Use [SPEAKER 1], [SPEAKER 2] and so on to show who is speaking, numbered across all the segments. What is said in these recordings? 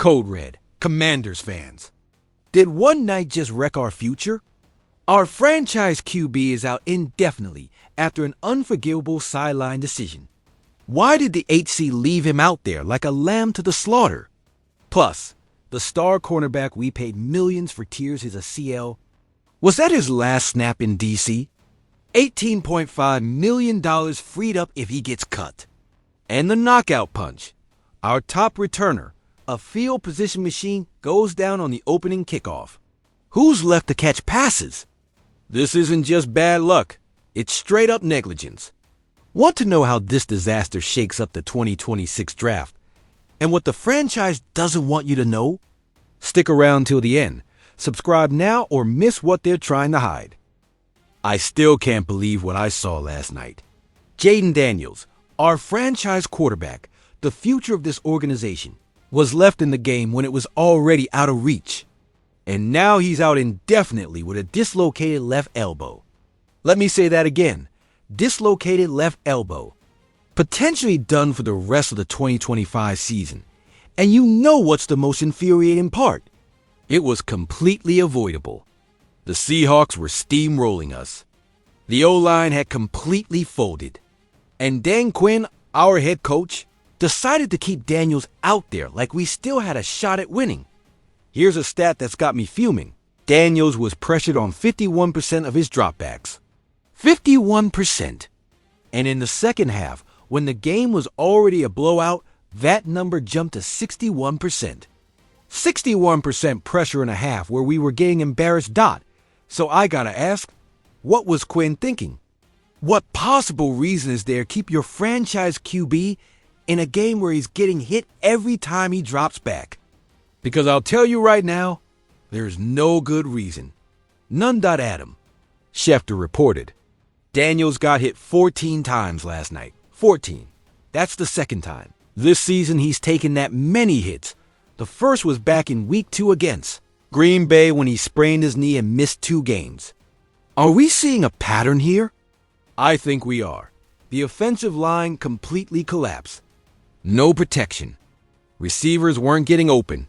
[SPEAKER 1] Code Red, Commanders fans. Did one night just wreck our future? Our franchise QB is out indefinitely after an unforgivable sideline decision. Why did the HC leave him out there like a lamb to the slaughter? Plus, the star cornerback we paid millions for tears his ACL. Was that his last snap in DC? $18.5 million freed up if he gets cut. And the knockout punch. Our top returner, a field position machine, goes down on the opening kickoff. Who's left to catch passes? This isn't just bad luck. It's straight up negligence. Want to know how this disaster shakes up the 2026 draft? And what the franchise doesn't want you to know? Stick around till the end. Subscribe now or miss what they're trying to hide. I still can't believe what I saw last night. Jayden Daniels, our franchise quarterback, the future of this organization, was left in the game when it was already out of reach. And now he's out indefinitely with a dislocated left elbow. Let me say that again. Dislocated left elbow. Potentially done for the rest of the 2025 season. And you know what's the most infuriating part? It was completely avoidable. The Seahawks were steamrolling us. The O-line had completely folded. And Dan Quinn, our head coach, decided to keep Daniels out there like we still had a shot at winning. Here's a stat that's got me fuming. Daniels was pressured on 51% of his dropbacks. 51%. And in the second half, when the game was already a blowout, that number jumped to 61%. 61% pressure in a half where we were getting embarrassed. So I gotta ask, what was Quinn thinking? What possible reason is there to keep your franchise QB in a game where he's getting hit every time he drops back? Because I'll tell you right now, there's no good reason. None. Adam Schefter reported. Daniels got hit 14 times last night. 14. That's the second time. This season he's taken that many hits. The first was back in week 2 against Green Bay when he sprained his knee and missed 2 games. Are we seeing a pattern here? I think we are. The offensive line completely collapsed. No protection. Receivers weren't getting open.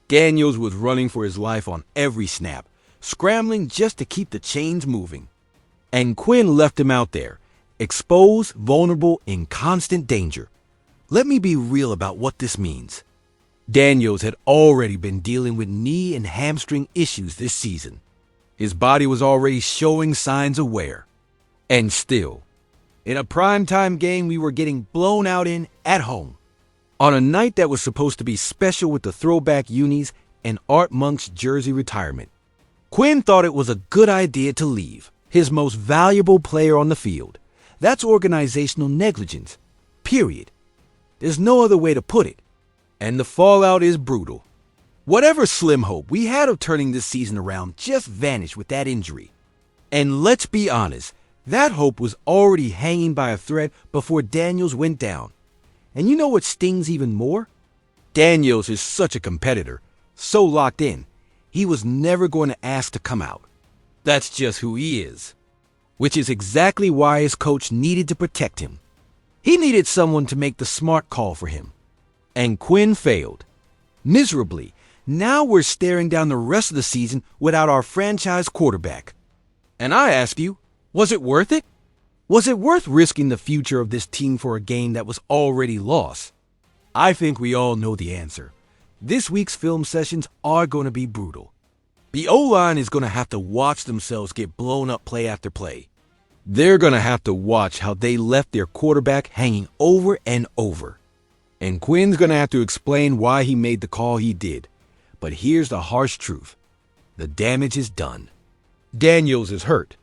[SPEAKER 1] Daniels was running for his life on every snap, scrambling just to keep the chains moving. And Quinn left him out there, exposed, vulnerable, in constant danger. Let me be real about what this means. Daniels had already been dealing with knee and hamstring issues this season. His body was already showing signs of wear. And still, in a primetime game we were getting blown out in at home. On a night that was supposed to be special with the throwback unis and Art Monk's jersey retirement. Quinn thought it was a good idea to leave his most valuable player on the field. That's organizational negligence. Period. There's no other way to put it. And the fallout is brutal. Whatever slim hope we had of turning this season around just vanished with that injury. And let's be honest, that hope was already hanging by a thread before Daniels went down. And you know what stings even more? Daniels is such a competitor, so locked in, he was never going to ask to come out. That's just who he is. Which is exactly why his coach needed to protect him. He needed someone to make the smart call for him. And Quinn failed. Miserably. Now we're staring down the rest of the season without our franchise quarterback. And I ask you, was it worth it? Was it worth risking the future of this team for a game that was already lost? I think we all know the answer. This week's film sessions are going to be brutal. The O-line is going to have to watch themselves get blown up play after play. They're going to have to watch how they left their quarterback hanging over and over. And Quinn's going to have to explain why he made the call he did. But here's the harsh truth. The damage is done. Daniels is hurt.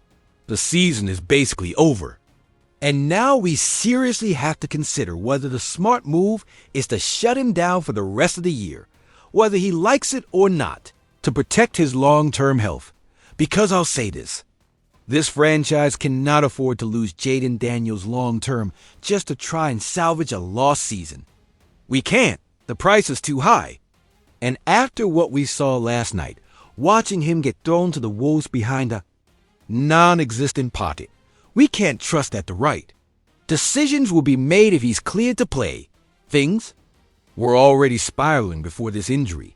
[SPEAKER 1] The season is basically over. And now we seriously have to consider whether the smart move is to shut him down for the rest of the year, whether he likes it or not, to protect his long-term health. Because I'll say this franchise cannot afford to lose Jayden Daniels long-term just to try and salvage a lost season. We can't. The price is too high. And after what we saw last night, watching him get thrown to the wolves behind a non-existent pocket, we can't trust at the right. Decisions will be made if he's cleared to play. Things were already spiraling before this injury.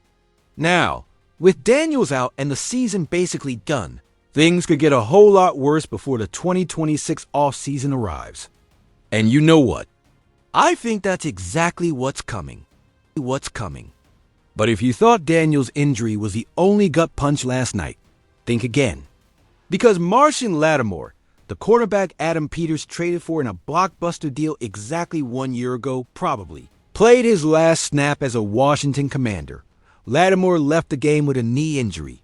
[SPEAKER 1] Now, with Daniels out and the season basically done, things could get a whole lot worse before the 2026 offseason arrives. And you know what? I think that's exactly what's coming. But if you thought Daniels' injury was the only gut punch last night, think again. Because Marshon Lattimore, the cornerback Adam Peters traded for in a blockbuster deal exactly 1 year ago, probably played his last snap as a Washington Commander. Lattimore left the game with a knee injury,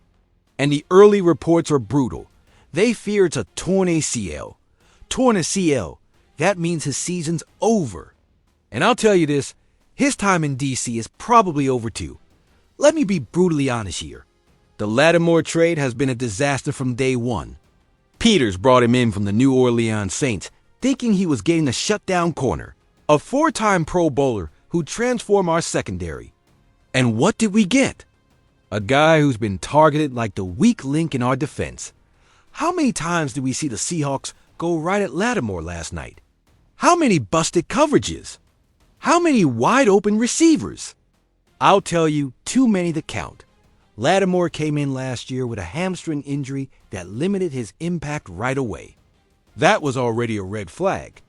[SPEAKER 1] and the early reports are brutal. They fear it's a torn ACL. Torn ACL, that means his season's over. And I'll tell you this, his time in DC is probably over too. Let me be brutally honest here. The Lattimore trade has been a disaster from day one. Peters brought him in from the New Orleans Saints, thinking he was getting a shutdown corner, a four-time Pro Bowler who transformed our secondary. And what did we get? A guy who's been targeted like the weak link in our defense. How many times did we see the Seahawks go right at Lattimore last night? How many busted coverages? How many wide-open receivers? I'll tell you, too many to count. Lattimore came in last year with a hamstring injury that limited his impact right away. That was already a red flag.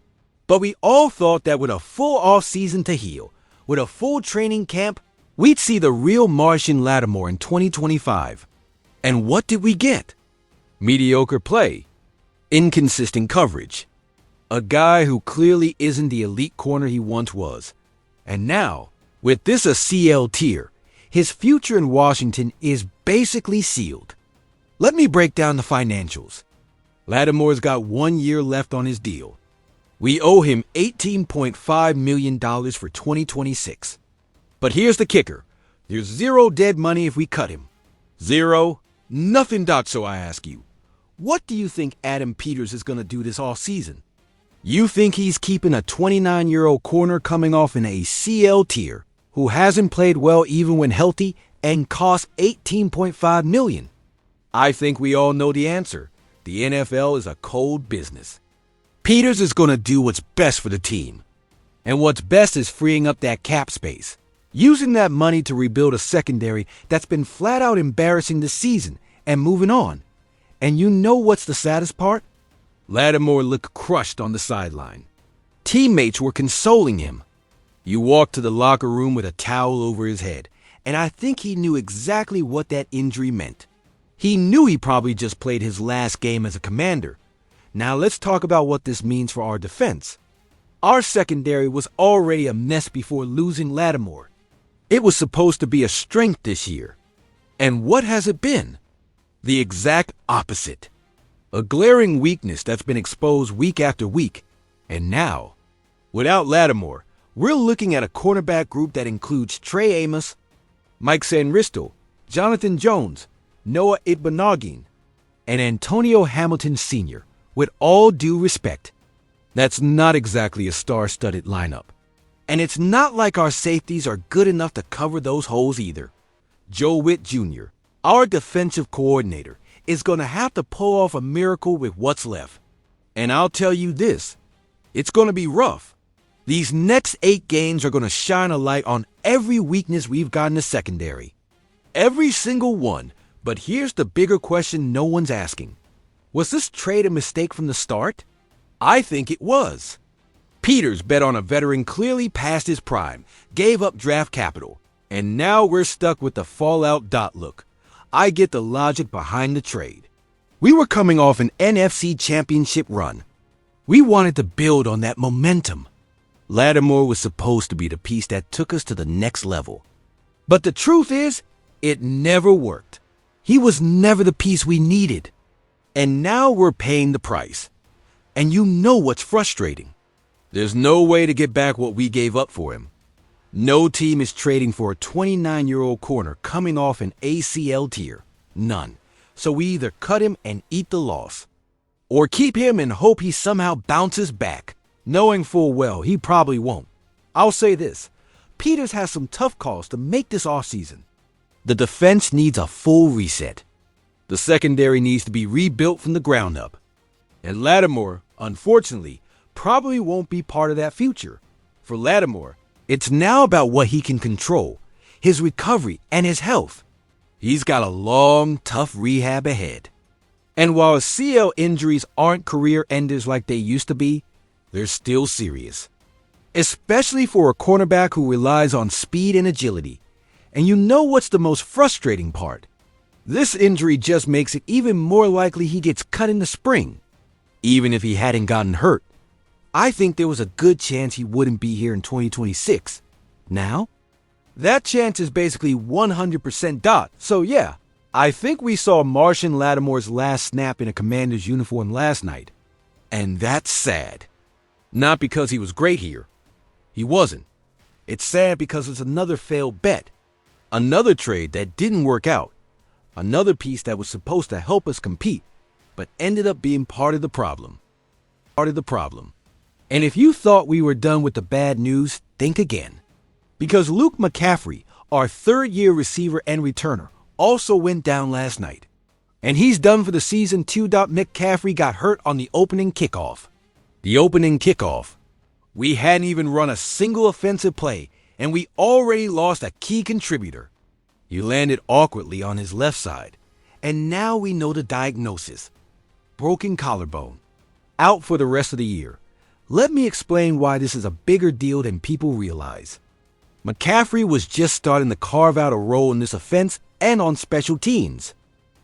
[SPEAKER 1] But we all thought that with a full offseason to heal, with a full training camp, we'd see the real Marshon Lattimore in 2025. And what did we get? Mediocre play, inconsistent coverage, a guy who clearly isn't the elite corner he once was. And now, with this a CL tier, his future in Washington is basically sealed. Let me break down the financials. Lattimore's got 1 year left on his deal. We owe him $18.5 million for 2026. But here's the kicker. There's zero dead money if we cut him. Zero. Nothing, Doc, so I ask you. What do you think Adam Peters is going to do this offseason? You think he's keeping a 29-year-old corner coming off an ACL tier who hasn't played well even when healthy and costs $18.5 million? I think we all know the answer. The NFL is a cold business. Peters is going to do what's best for the team. And what's best is freeing up that cap space, using that money to rebuild a secondary that's been flat out embarrassing this season and moving on. And you know what's the saddest part? Lattimore looked crushed on the sideline. Teammates were consoling him. You walked to the locker room with a towel over his head, and I think he knew exactly what that injury meant. He knew he probably just played his last game as a Commander. Now let's talk about what this means for our defense. Our secondary was already a mess before losing Lattimore. It was supposed to be a strength this year. And what has it been? The exact opposite. A glaring weakness that's been exposed week after week. And now, without Lattimore, we're looking at a cornerback group that includes Trey Amos, Mike Sanristo, Jonathan Jones, Noah Igbinoghene, and Antonio Hamilton Sr. With all due respect, that's not exactly a star-studded lineup. And it's not like our safeties are good enough to cover those holes either. Joe Witt Jr., our defensive coordinator, is going to have to pull off a miracle with what's left. And I'll tell you this, it's going to be rough. These next 8 games are going to shine a light on every weakness we've got in the secondary. Every single one. But here's the bigger question no one's asking. Was this trade a mistake from the start? I think it was. Peters bet on a veteran clearly past his prime, gave up draft capital, and now we're stuck with the fallout dot look. I get the logic behind the trade. We were coming off an NFC championship run. We wanted to build on that momentum. Lattimore was supposed to be the piece that took us to the next level. But the truth is, it never worked. He was never the piece we needed. And now we're paying the price. And you know what's frustrating. There's no way to get back what we gave up for him. No team is trading for a 29-year-old corner coming off an ACL tier. None. So we either cut him and eat the loss, or keep him and hope he somehow bounces back, knowing full well he probably won't. I'll say this, Peters has some tough calls to make this offseason. The defense needs a full reset. The secondary needs to be rebuilt from the ground up. And Lattimore, unfortunately, probably won't be part of that future. For Lattimore, It's now about what he can control, his recovery, and his health. He's got a long, tough rehab ahead. And while CL injuries aren't career enders like they used to be, they're still serious. Especially for a cornerback who relies on speed and agility. And you know what's the most frustrating part? This injury just makes it even more likely he gets cut in the spring. Even if he hadn't gotten hurt, I think there was a good chance he wouldn't be here in 2026. Now, that chance is basically 100% dot. So yeah, I think we saw Martian Lattimore's last snap in a Commander's uniform last night. And that's sad. Not because he was great here. He wasn't. It's sad because it's another failed bet. Another trade that didn't work out. Another piece that was supposed to help us compete, but ended up being part of the problem. And if you thought we were done with the bad news, think again. Because Luke McCaffrey, our third-year receiver and returner, also went down last night. And he's done for the season too. McCaffrey got hurt on the opening kickoff. We hadn't even run a single offensive play, and we already lost a key contributor. He landed awkwardly on his left side, and now we know the diagnosis. Broken collarbone. Out for the rest of the year. Let me explain why this is a bigger deal than people realize. McCaffrey was just starting to carve out a role in this offense and on special teams.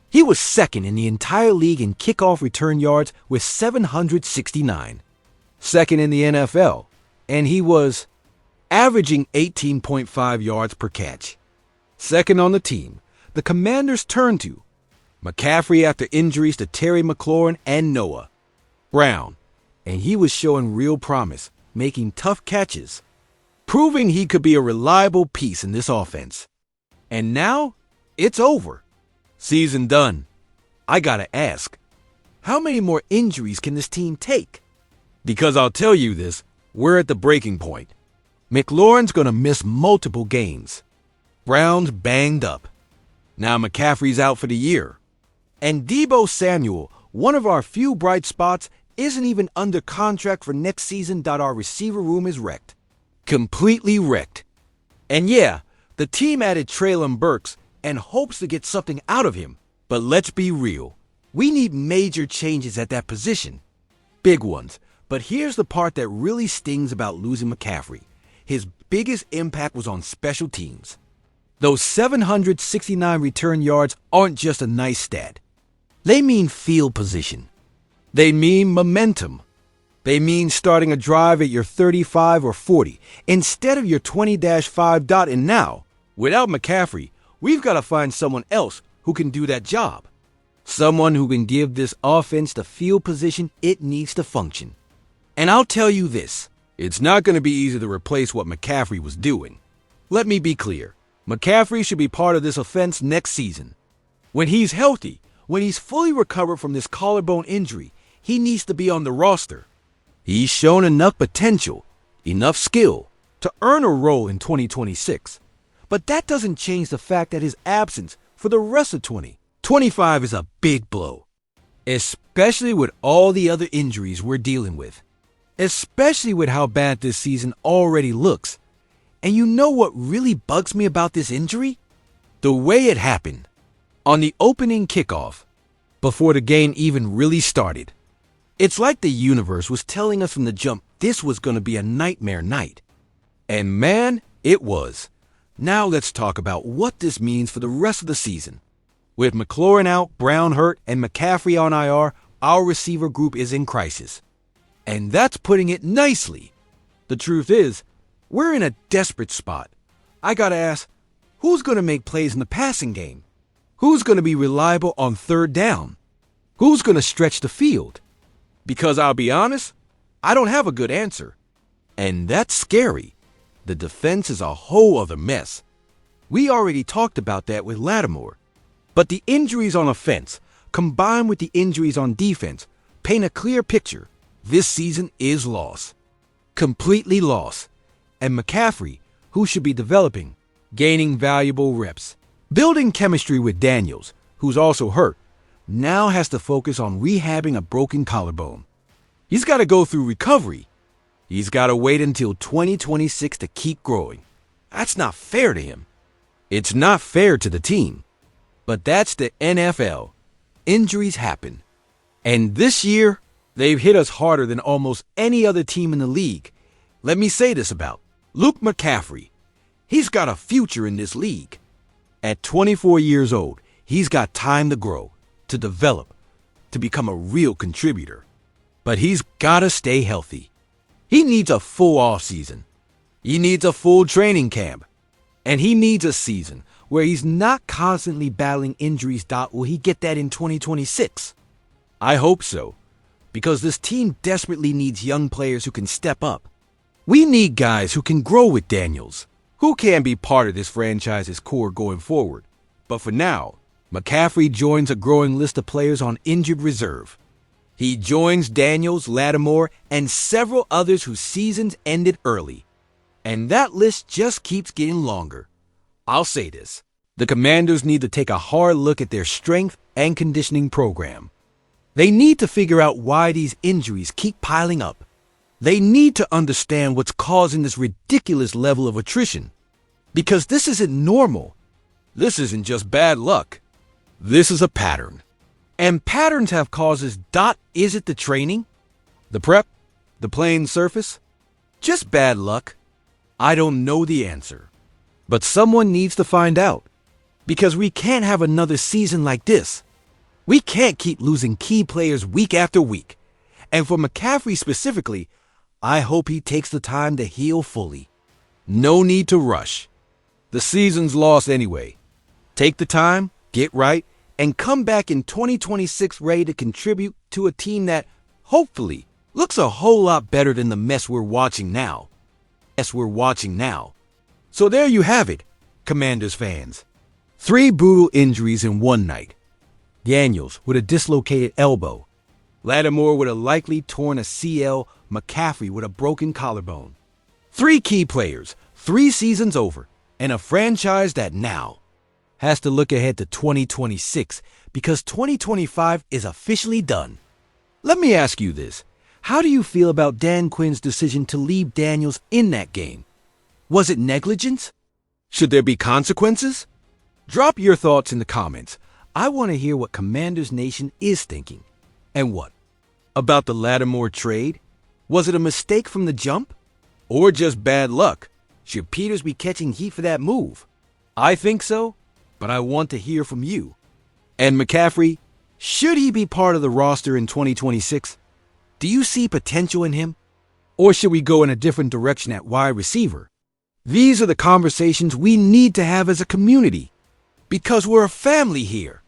[SPEAKER 1] He was second in the entire league in kickoff return yards with 769. Second in the NFL, and he was averaging 18.5 yards per catch. Second on the team, the Commanders turned to McCaffrey after injuries to Terry McLaurin and Noah Brown, and he was showing real promise, making tough catches, proving he could be a reliable piece in this offense. And now, it's over. Season done. I gotta ask, how many more injuries can this team take? Because I'll tell you this, we're at the breaking point. McLaurin's gonna miss multiple games. Brown's banged up. Now McCaffrey's out for the year. And Deebo Samuel, one of our few bright spots, isn't even under contract for next season. Our receiver room is wrecked. Completely wrecked. And yeah, the team added Treylon Burks and hopes to get something out of him. But let's be real. We need major changes at that position. Big ones. But here's the part that really stings about losing McCaffrey. His biggest impact was on special teams. Those 769 return yards aren't just a nice stat. They mean field position. They mean momentum. They mean starting a drive at your 35 or 40 instead of your 20-5. And now, without McCaffrey, we've got to find someone else who can do that job. Someone who can give this offense the field position it needs to function. And I'll tell you this, it's not going to be easy to replace what McCaffrey was doing. Let me be clear. McCaffrey should be part of this offense next season. When he's healthy, when he's fully recovered from this collarbone injury, he needs to be on the roster. He's shown enough potential, enough skill, to earn a role in 2026. But that doesn't change the fact that his absence for the rest of 2025 is a big blow. Especially with all the other injuries we're dealing with. Especially with how bad this season already looks. And you know what really bugs me about this injury? The way it happened. On the opening kickoff, before the game even really started. It's like the universe was telling us from the jump this was going to be a nightmare night. And man, it was. Now let's talk about what this means for the rest of the season. With McLaurin out, Brown hurt, and McCaffrey on IR, our receiver group is in crisis. And that's putting it nicely. The truth is, we're in a desperate spot. I gotta ask, who's gonna make plays in the passing game? Who's gonna be reliable on third down? Who's gonna stretch the field? Because I'll be honest, I don't have a good answer. And that's scary. The defense is a whole other mess. We already talked about that with Lattimore. But the injuries on offense, combined with the injuries on defense, paint a clear picture. This season is lost. Completely lost. And McCaffrey, who should be developing, gaining valuable reps, building chemistry with Daniels, who's also hurt, now has to focus on rehabbing a broken collarbone. He's got to go through recovery. He's got to wait until 2026 to keep growing. That's not fair to him. It's not fair to the team. But that's the NFL. Injuries happen. And this year, they've hit us harder than almost any other team in the league. Let me say this about Luke McCaffrey. He's got a future in this league. At 24 years old, he's got time to grow, to develop, to become a real contributor. But he's got to stay healthy. He needs a full offseason. He needs a full training camp. And he needs a season where he's not constantly battling injuries. Will he get that in 2026? I hope so, because this team desperately needs young players who can step up. We need guys who can grow with Daniels, who can be part of this franchise's core going forward. But for now, McCaffrey joins a growing list of players on injured reserve. He joins Daniels, Lattimore, and several others whose seasons ended early. And that list just keeps getting longer. I'll say this. The Commanders need to take a hard look at their strength and conditioning program. They need to figure out why these injuries keep piling up. They need to understand what's causing this ridiculous level of attrition. Because this isn't normal. This isn't just bad luck. This is a pattern. And patterns have causes. Is it the training? The prep? The playing surface? Just bad luck? I don't know the answer. But someone needs to find out. Because we can't have another season like this. We can't keep losing key players week after week. And for McCaffrey specifically, I hope he takes the time to heal fully. No need to rush. The season's lost anyway. Take the time, get right, and come back in 2026 ready to contribute to a team that, hopefully, looks a whole lot better than the mess we're watching now. So there you have it, Commanders fans. 3 brutal injuries in one night. Daniels with a dislocated elbow. Lattimore with a likely torn ACL. McCaffrey with a broken collarbone. 3 key players, 3 seasons over, and a franchise that now has to look ahead to 2026 because 2025 is officially done. Let me ask you this. How do you feel about Dan Quinn's decision to leave Daniels in that game? Was it negligence? Should there be consequences? Drop your thoughts in the comments. I want to hear what Commanders Nation is thinking. And what? About the Lattimore trade? Was it a mistake from the jump? Or just bad luck? Should Peters be catching heat for that move? I think so, but I want to hear from you. And McCaffrey, should he be part of the roster in 2026? Do you see potential in him? Or should we go in a different direction at wide receiver? These are the conversations we need to have as a community. Because we're a family here.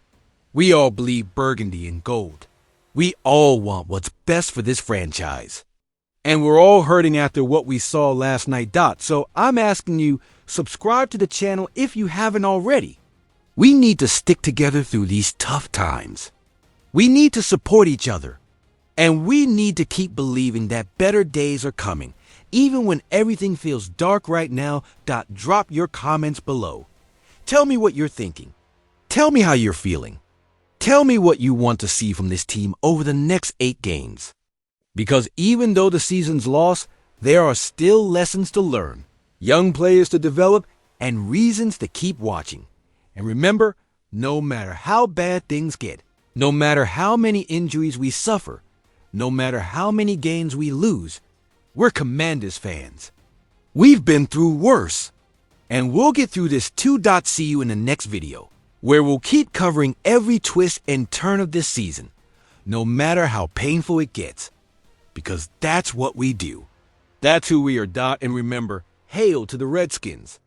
[SPEAKER 1] We all bleed burgundy and gold. We all want what's best for this franchise. And we're all hurting after what we saw last night. So I'm asking you, subscribe to the channel if you haven't already. We need to stick together through these tough times. We need to support each other. And we need to keep believing that better days are coming. Even when everything feels dark right now. Drop your comments below. Tell me what you're thinking. Tell me how you're feeling. Tell me what you want to see from this team over the next 8 games. Because even though the season's lost, there are still lessons to learn, young players to develop, and reasons to keep watching. And remember, no matter how bad things get, no matter how many injuries we suffer, no matter how many games we lose, we're Commanders fans. We've been through worse. And we'll get through this too. See you in the next video, where we'll keep covering every twist and turn of this season, no matter how painful it gets. Because that's what we do. That's who we are. And remember, hail to the Redskins.